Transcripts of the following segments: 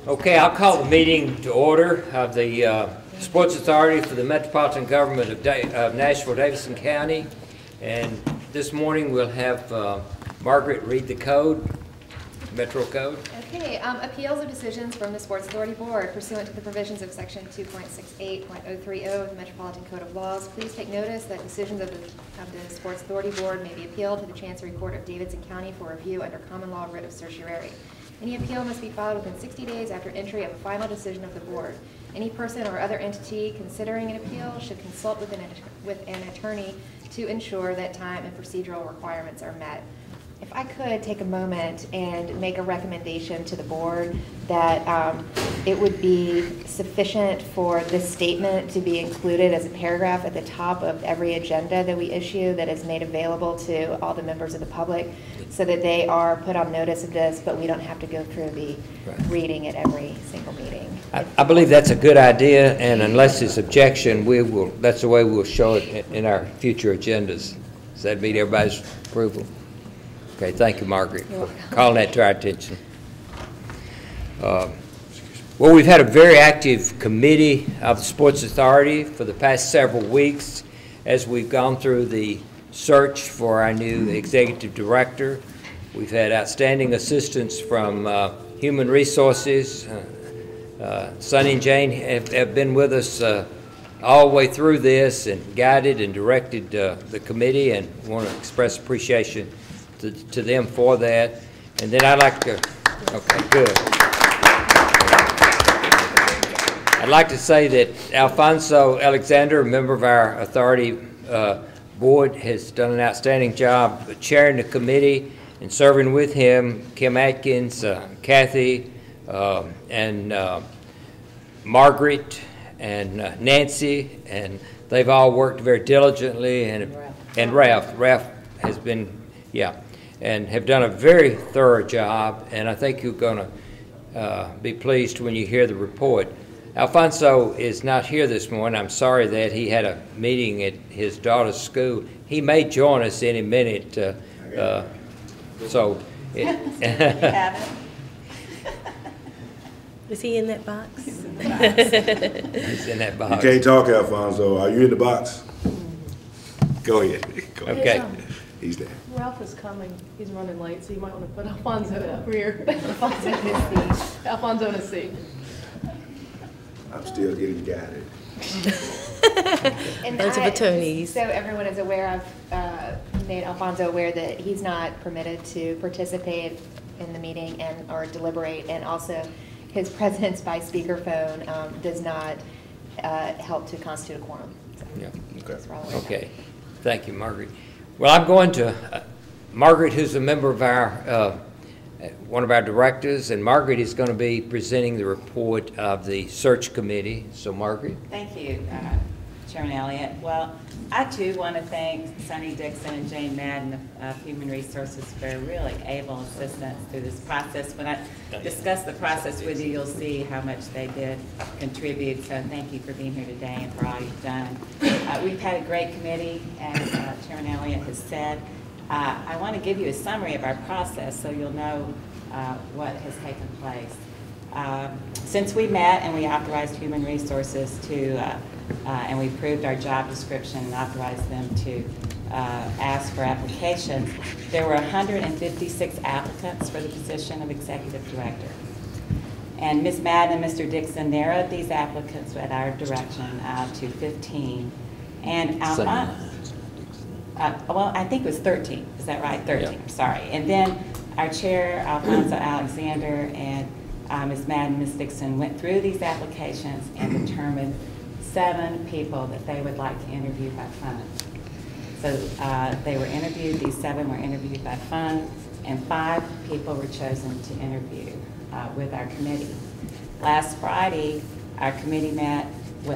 Okay, I'll call the meeting to order of the Sports Authority for the Metropolitan Government of Nashville, Davidson County. And this morning we'll have Margaret read the code, Metro Code. Okay, appeals of decisions from the Sports Authority Board pursuant to the provisions of Section 2.68.030 of the Metropolitan Code of Laws. Please take notice that decisions of the Sports Authority Board may be appealed to the Chancery Court of Davidson County for review under common law writ of certiorari. Any appeal must be filed within 60 days after entry of a final decision of the board. Any person or other entity considering an appeal should consult with an attorney to ensure that time and procedural requirements are met. If I could take a moment and make a recommendation to the board that it would be sufficient for this statement to be included as a paragraph at the top of every agenda that we issue that is made available to all the members of the public so that they are put on notice of this, but we don't have to go through the reading at every single meeting. I believe that's a good idea, and unless there's objection, that's the way we'll show it in our future agendas. Does that meet everybody's approval? Okay, thank you, Margaret, for calling that to our attention. Well, we've had a very active committee of the Sports Authority for the past several weeks as we've gone through the search for our new executive director. We've had outstanding assistance from Human Resources. Sonny and Jane have been with us all the way through this and guided and directed the committee, and want to express appreciation to them for that. And then I'd like to, okay, good. I'd like to say that Alfonso Alexander, a member of our authority board, has done an outstanding job chairing the committee, and serving with him, Kim Atkins, Kathy, and Margaret, and Nancy, and they've all worked very diligently, and Ralph has been, and have done a very thorough job, and I think you're going to be pleased when you hear the report. Alfonso is not here this morning. I'm sorry that he had a meeting at his daughter's school. He may join us any minute. Is he in that box? He's in that box. You can't talk, Alfonso. Are you in the box? Go ahead. Okay. He's there. Ralph is coming. He's running late, so you might want to put Alfonso over here. Alfonso in his seat. I'm still getting guided. And Those are attorneys. So everyone is aware of, made Alfonso aware that he's not permitted to participate in the meeting or deliberate, and also his presence by speakerphone does not help to constitute a quorum. So, Okay. Okay. Thank you, Margaret. Well, I'm going to Margaret, who's a member of our one of our directors, and Margaret is going to be presenting the report of the search committee. So, Margaret. Thank you, Chairman Elliott. Well, I too want to thank Sonny Dixon and Jane Madden of Human Resources for really able assistance through this process. When I discuss the process with you, you'll see how much they did contribute. So thank you for being here today and for all you've done. We've had a great committee, as Chairman Elliott has said. I want to give you a summary of our process so you'll know what has taken place. Since we met and we authorized Human Resources to, and we approved our job description and authorized them to ask for applications, there were 156 applicants for the position of Executive Director. And Ms. Madden and Mr. Dixon narrowed these applicants at our direction to 15. And well, I think it was 13. Is that right? 13. Yeah. I'm sorry. And then our chair, Alfonso Alexander, and Ms. Madden and Ms. Dixon went through these applications and determined 7 people that they would like to interview by phone. So they were interviewed. These 7 were interviewed by phone, and 5 people were chosen to interview with our committee. Last Friday, our committee met.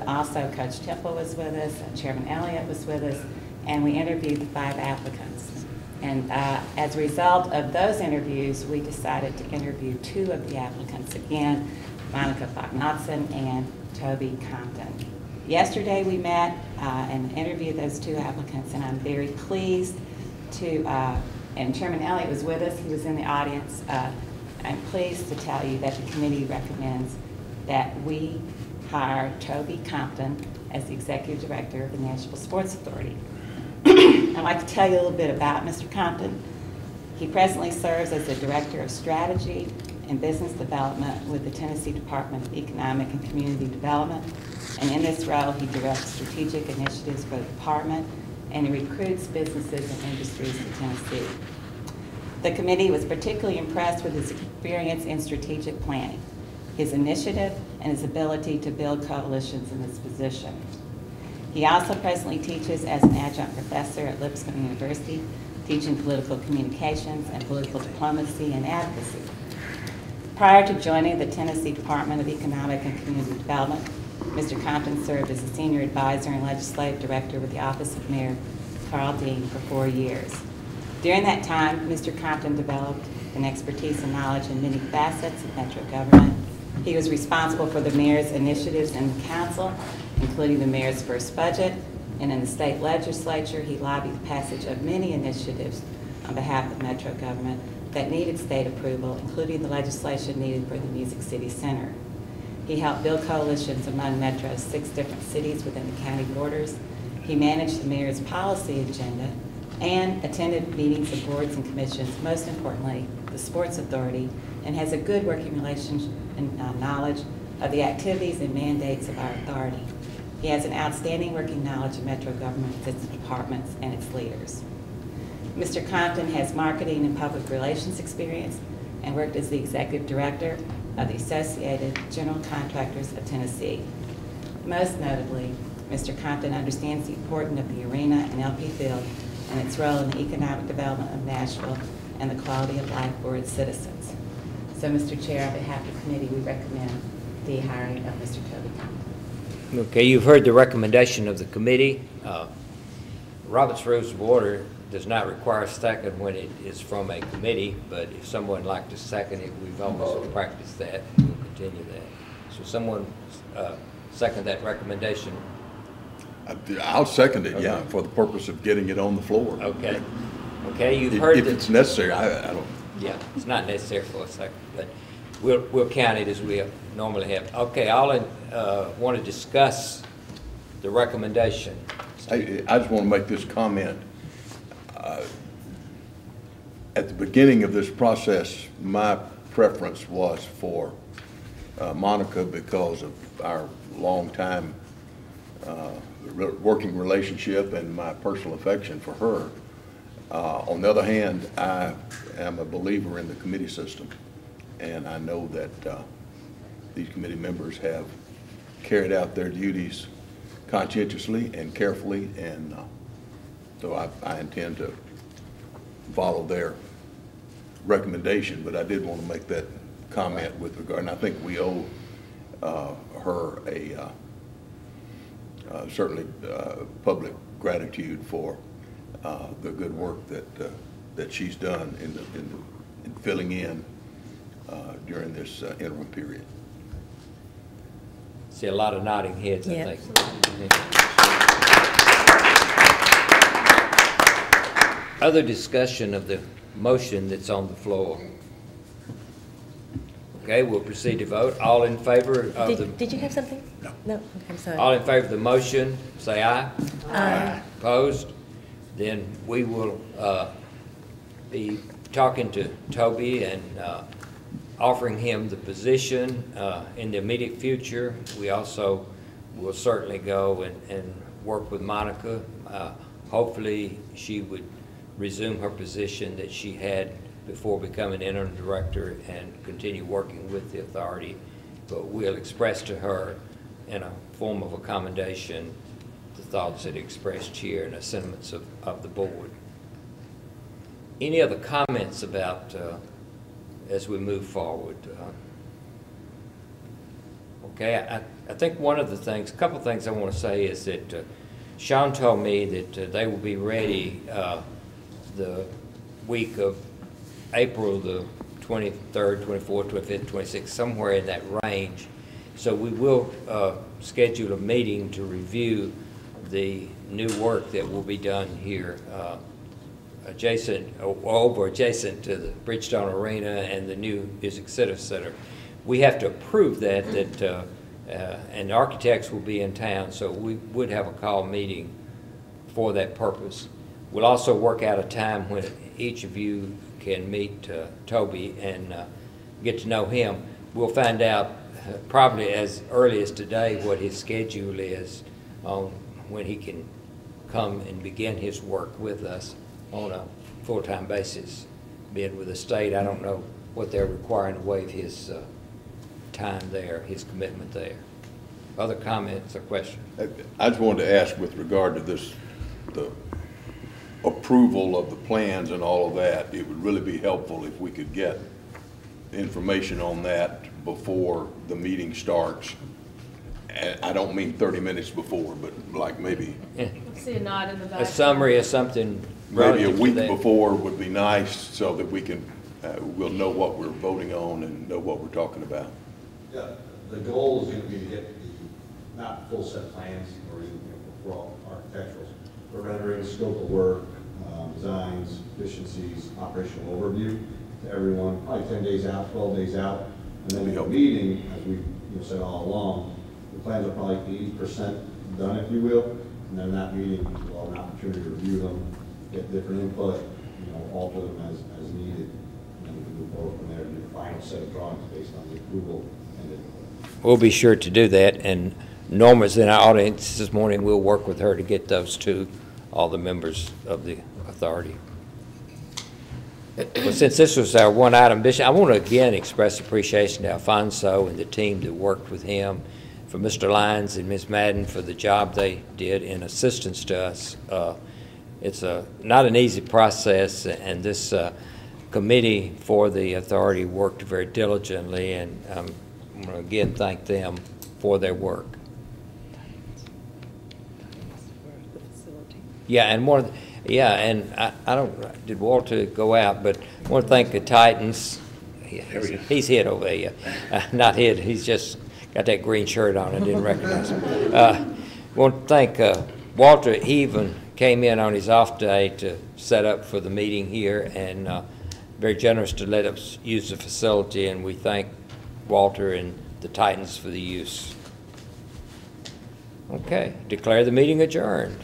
Also, Coach Temple was with us. Chairman Elliott was with us. And we interviewed the 5 applicants. And as a result of those interviews, we decided to interview 2 of the applicants again, Monica Fagnotson and Toby Compton. Yesterday we met and interviewed those 2 applicants, and I'm very pleased to, and Chairman Elliott was with us, he was in the audience, I'm pleased to tell you that the committee recommends that we hire Toby Compton as the Executive Director of the Nashville Sports Authority. I'd like to tell you a little bit about Mr. Compton. He presently serves as the Director of Strategy and Business Development with the Tennessee Department of Economic and Community Development. And in this role, he directs strategic initiatives for the department and he recruits businesses and industries to Tennessee. The committee was particularly impressed with his experience in strategic planning, his initiative, and his ability to build coalitions in this position. He also presently teaches as an adjunct professor at Lipscomb University, teaching political communications and political diplomacy and advocacy. Prior to joining the Tennessee Department of Economic and Community Development, Mr. Compton served as a senior advisor and legislative director with the Office of Mayor Carl Dean for 4 years. During that time, Mr. Compton developed an expertise and knowledge in many facets of metro government. He was responsible for the mayor's initiatives in the council, including the mayor's first budget, and in the state legislature, he lobbied the passage of many initiatives on behalf of metro government that needed state approval, including the legislation needed for the Music City Center. He helped build coalitions among Metro's 6 different cities within the county borders. He managed the mayor's policy agenda and attended meetings of boards and commissions, most importantly, the Sports Authority, and has a good working relationship and knowledge of the activities and mandates of our authority. He has an outstanding working knowledge of metro government, its departments, and its leaders. Mr. Compton has marketing and public relations experience and worked as the executive director of the Associated General Contractors of Tennessee. Most notably, Mr. Compton understands the importance of the arena and LP Field and its role in the economic development of Nashville and the quality of life for its citizens. So, Mr. Chair, on behalf of the committee, we recommend the hiring of Mr. Toby Compton. Okay, you've heard the recommendation of the committee. Robert's Rules of Order does not require a second when it is from a committee, but if someone would like to second it, we've always practiced that, and we'll continue that. So someone second that recommendation? I'll second it, yeah, for the purpose of getting it on the floor. Okay. Okay, you've heard If it's necessary, I don't. Yeah, it's not necessary for a second, but we'll count it as we normally have. Okay, I'll want to discuss the recommendation. I just want to make this comment. At the beginning of this process, my preference was for Monica because of our long-time working relationship and my personal affection for her. On the other hand, I am a believer in the committee system, and I know that these committee members have carried out their duties conscientiously and carefully, and so I intend to follow their recommendation, but I did want to make that comment with regard, and I think we owe her a certainly public gratitude for the good work that she's done in filling in during this interim period. See a lot of nodding heads, Yeah. I think. Other discussion of the motion that's on the floor? Okay, we'll proceed to vote. All in favor of the... Did you have something? No. No, okay, I'm sorry. All in favor of the motion, say aye. Aye. Opposed? Then we will be talking to Toby and offering him the position in the immediate future. We also will certainly go and work with Monica. Hopefully she would resume her position that she had before becoming interim director and continue working with the authority. But we'll express to her in a form of accommodation the thoughts that are expressed here and the sentiments of the board. Any other comments about as we move forward? Okay, I think one of the things, a couple of things I want to say is that Sean told me that they will be ready the week of April the 23rd, 24th, 25th, 26th, somewhere in that range. So we will schedule a meeting to review the new work that will be done here adjacent to the Bridgestone Arena and the new Music Center. We have to approve that, and the architects will be in town, so we would have a call meeting for that purpose. We'll also work out a time when each of you can meet Toby and get to know him. We'll find out probably as early as today what his schedule is on when he can come and begin his work with us on a full-time basis. Being with the state, I don't know what they're requiring to waive his time there, his commitment there. Other comments or questions? I just wanted to ask with regard to this, the approval of the plans and all of that, it would really be helpful if we could get information on that before the meeting starts. And I don't mean 30 minutes before, but like maybe See a nod in the back. A summary of something maybe a relative to week that. before would be nice so that we can, we'll know what we're voting on and know what we're talking about. Yeah, the goal is going to be to get the, not full set plans or even, for all architecturals, but renderings, scope of work, designs, efficiencies, operational overview to everyone, probably 10 days out, 12 days out. And then in the meeting, as we said all along, the plans are probably 80% done, if you will. And then in that meeting, we'll have an opportunity to review them, get different input, alter them as needed. And then we can move forward from there and do the final set of drawings based on the approval. We'll be sure to do that, and Norma's in our audience this morning. We'll work with her to get those to all the members of the authority. Well, since this was our one-item business, I want to again express appreciation to Alfonso and the team that worked with him, for Mr. Lyons and Ms. Madden for the job they did in assistance to us. It's not an easy process, and this committee for the authority worked very diligently, and I'm going to again thank them for their work. Yeah, and more. Yeah, and I don't. Did Walter go out? But I want to thank the Titans. He's hid over there. Not hid. He's just got that green shirt on. I didn't recognize him. I want to thank Walter. He even came in on his off day to set up for the meeting here, and very generous to let us use the facility. And we thank Walter and the Titans for the use. Okay, declare the meeting adjourned.